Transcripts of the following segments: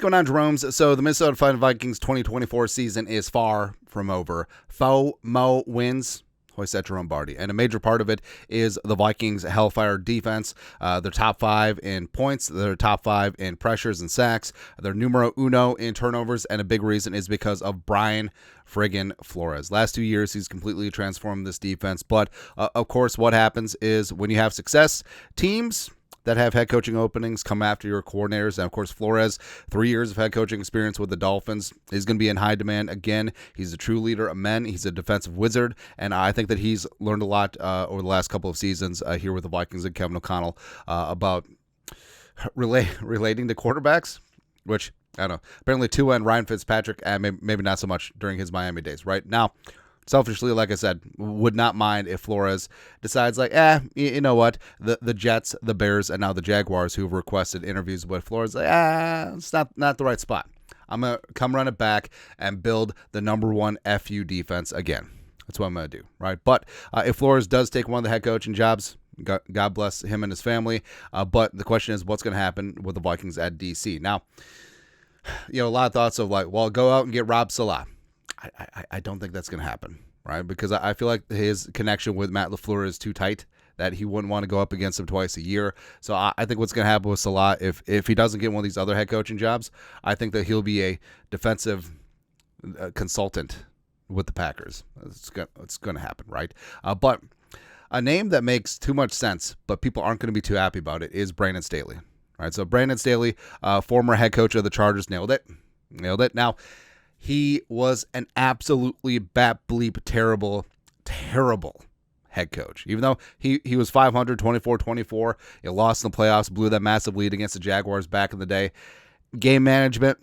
going on, Jeromes? So the Minnesota Vikings 2024 season is far from over. FOMO wins. Hoist that Jerome Barty. And a major part of it is the Vikings' Hellfire defense. They're top 5 in points. They're top 5 in pressures and sacks. They're numero uno in turnovers. And a big reason is because of Brian friggin' Flores. Last 2 years, he's completely transformed this defense. But, of course, what happens is when you have success, teams that have head coaching openings come after your coordinators. And, of course, Flores, 3 years of head coaching experience with the Dolphins. He's going to be in high demand again. He's a true leader of men. He's a defensive wizard. And I think that he's learned a lot over the last couple of seasons here with the Vikings and Kevin O'Connell about relating to quarterbacks, which, I don't know, apparently Tua and Ryan Fitzpatrick, and maybe not so much during his Miami days, right? Now, selfishly, like I said, would not mind if Flores decides you know what, the Jets, the Bears, and now the Jaguars who've requested interviews with Flores, it's not the right spot. I'm going to come run it back and build the number one FU defense again. That's what I'm going to do, right? But if Flores does take one of the head coaching jobs, God bless him and his family. But the question is, what's going to happen with the Vikings at DC? Now, a lot of thoughts of go out and get Rob Salah. I don't think that's going to happen, right? Because I feel like his connection with Matt LaFleur is too tight that he wouldn't want to go up against him twice a year. So I think what's going to happen with Salah, if he doesn't get one of these other head coaching jobs, I think that he'll be a defensive consultant with the Packers. It's going to happen, right? But a name that makes too much sense, but people aren't going to be too happy about it, is Brandon Staley. All right, so Brandon Staley, former head coach of the Chargers, nailed it. Now, he was an absolutely bat-bleep terrible head coach. Even though he was 500, 24-24, he lost in the playoffs, blew that massive lead against the Jaguars back in the day. Game management,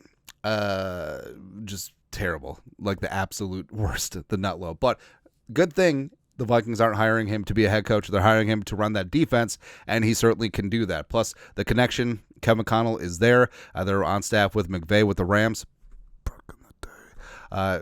just terrible. Like the absolute worst, the nut low. But good thing the Vikings aren't hiring him to be a head coach. They're hiring him to run that defense, and he certainly can do that. Plus, the connection, Kevin O'Connell is there. They're on staff with McVay with the Rams.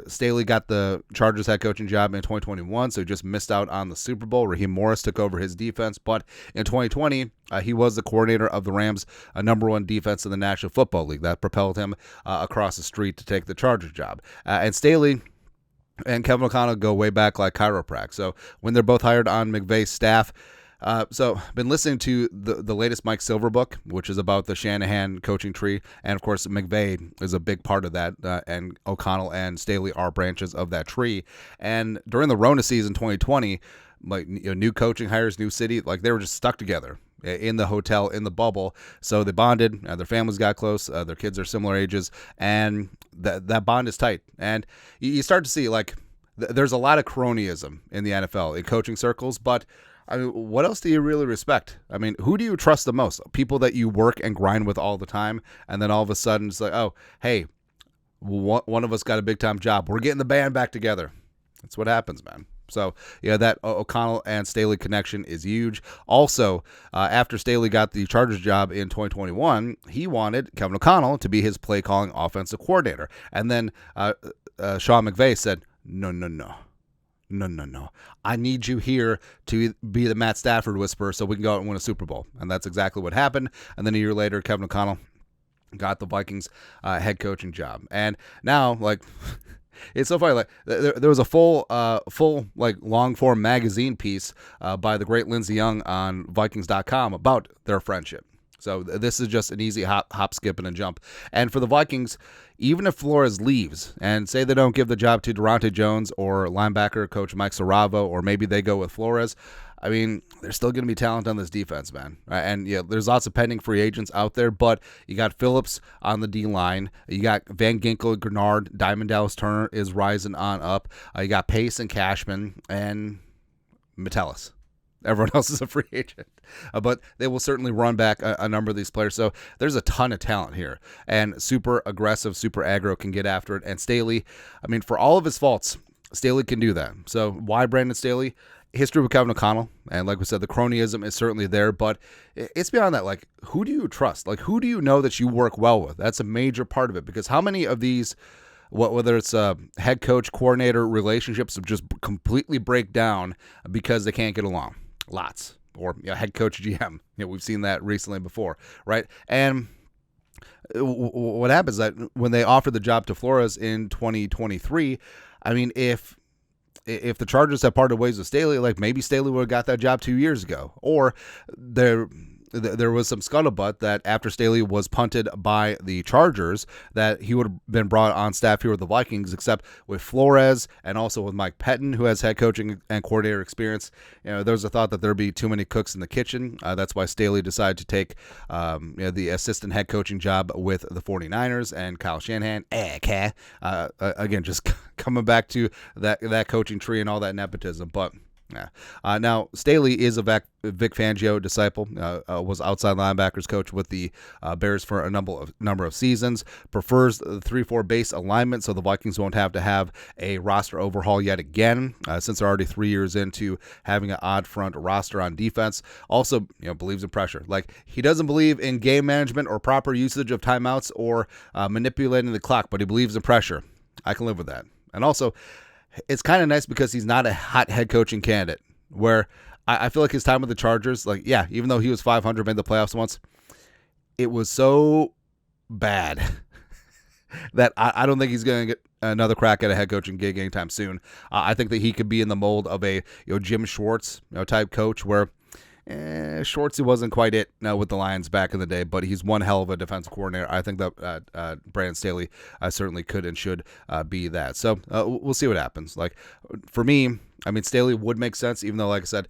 Staley got the Chargers head coaching job in 2021, so he just missed out on the Super Bowl. Raheem Morris took over his defense, but in 2020, he was the coordinator of the Rams, number one defense in the National Football League. That propelled him across the street to take the Chargers job. And Staley and Kevin O'Connell go way back like chiropractic. So when they're both hired on McVay's staff, so been listening to the latest Mike Silver book, which is about the Shanahan coaching tree, and of course McVay is a big part of that, and O'Connell and Staley are branches of that tree. And during the Rona season 2020, new coaching hires, new city, they were just stuck together in the hotel, in the bubble. So they bonded, their families got close, their kids are similar ages, and that bond is tight. And you start to see there's a lot of cronyism in the NFL in coaching circles, but I mean, what else do you really respect? I mean, who do you trust the most? People that you work and grind with all the time, and then all of a sudden it's like, oh, hey, one of us got a big-time job. We're getting the band back together. That's what happens, man. So, that O'Connell and Staley connection is huge. Also, after Staley got the Chargers job in 2021, he wanted Kevin O'Connell to be his play-calling offensive coordinator. And then Sean McVay said, no. I need you here to be the Matt Stafford whisperer so we can go out and win a Super Bowl. And that's exactly what happened. And then a year later, Kevin O'Connell got the Vikings head coaching job. And now, it's so funny. There was a full long-form magazine piece by the great Lindsey Young on Vikings.com about their friendship. So this is just an easy hop, skip, and a jump. And for the Vikings, even if Flores leaves and say they don't give the job to Durante Jones or linebacker coach Mike Saravo, or maybe they go with Flores, I mean, there's still going to be talent on this defense, man. And there's lots of pending free agents out there, but you got Phillips on the D-line. You got Van Ginkel, Grenard, Diamond Dallas Turner is rising on up. You got Pace and Cashman and Metellus. Everyone else is a free agent. But they will certainly run back a number of these players. So there's a ton of talent here. And super aggressive, super aggro can get after it. And Staley, I mean, for all of his faults, Staley can do that. So why Brandon Staley? History with Kevin O'Connell. And like we said, the cronyism is certainly there. But it's beyond that. Who do you trust? Who do you know that you work well with? That's a major part of it. Because how many of these, whether it's head coach, coordinator relationships, just completely break down because they can't get along? Lots. Or head coach GM. We've seen that recently before, right? And What happens is that when they offered the job to Flores in 2023, I mean, if the Chargers had parted ways with Staley, like maybe Staley would have got that job 2 years ago. Or there was some scuttlebutt that after Staley was punted by the Chargers, that he would have been brought on staff here with the Vikings, except with Flores and also with Mike Pettin, who has head coaching and coordinator experience. There's a thought that there'd be too many cooks in the kitchen. That's why Staley decided to take the assistant head coaching job with the 49ers and Kyle Shanahan. Again, just coming back to that coaching tree and all that nepotism. But yeah. Now, Staley is a Vic Fangio disciple, was outside linebackers coach with the Bears for a number of seasons, prefers the 3-4 base alignment, so the Vikings won't have to have a roster overhaul yet again, since they're already 3 years into having an odd front roster on defense. Also, believes in pressure. Like, he doesn't believe in game management or proper usage of timeouts or manipulating the clock, but he believes in pressure. I can live with that. And also, it's kind of nice because he's not a hot head coaching candidate, where I feel like his time with the Chargers, like, yeah, even though he was 500, made the playoffs once, it was so bad that I don't think he's going to get another crack at a head coaching gig anytime soon. I think that he could be in the mold of a Jim Schwartz type coach, where Schwartz wasn't quite it with the Lions back in the day, but he's one hell of a defensive coordinator. I think that Brandon Staley certainly could and should be that. So we'll see what happens. Like, for me, I mean, Staley would make sense, even though, like I said,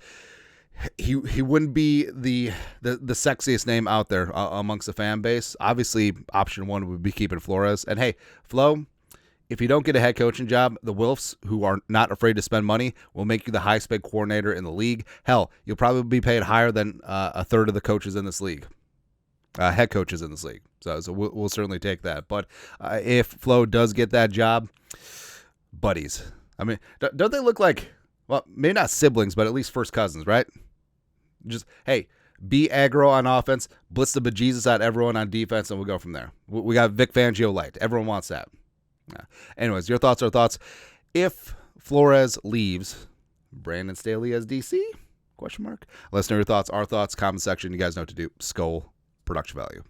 he wouldn't be the sexiest name out there amongst the fan base. Obviously, option one would be keeping Flores. And hey, Flo, if you don't get a head coaching job, the Wilfs, who are not afraid to spend money, will make you the highest-paid coordinator in the league. Hell, you'll probably be paid higher than a third of the coaches in this league, head coaches in this league. So we'll certainly take that. But if Flo does get that job, buddies. I mean, don't they look like, well, maybe not siblings, but at least first cousins, right? Just, hey, be aggro on offense, blitz the bejesus out everyone on defense, and we'll go from there. We got Vic Fangio light. Everyone wants that. Anyways, your thoughts are thoughts. If Flores leaves, Brandon Staley as DC? Question mark. Let us know your thoughts, our thoughts, comment section. You guys know what to do. Skull production value.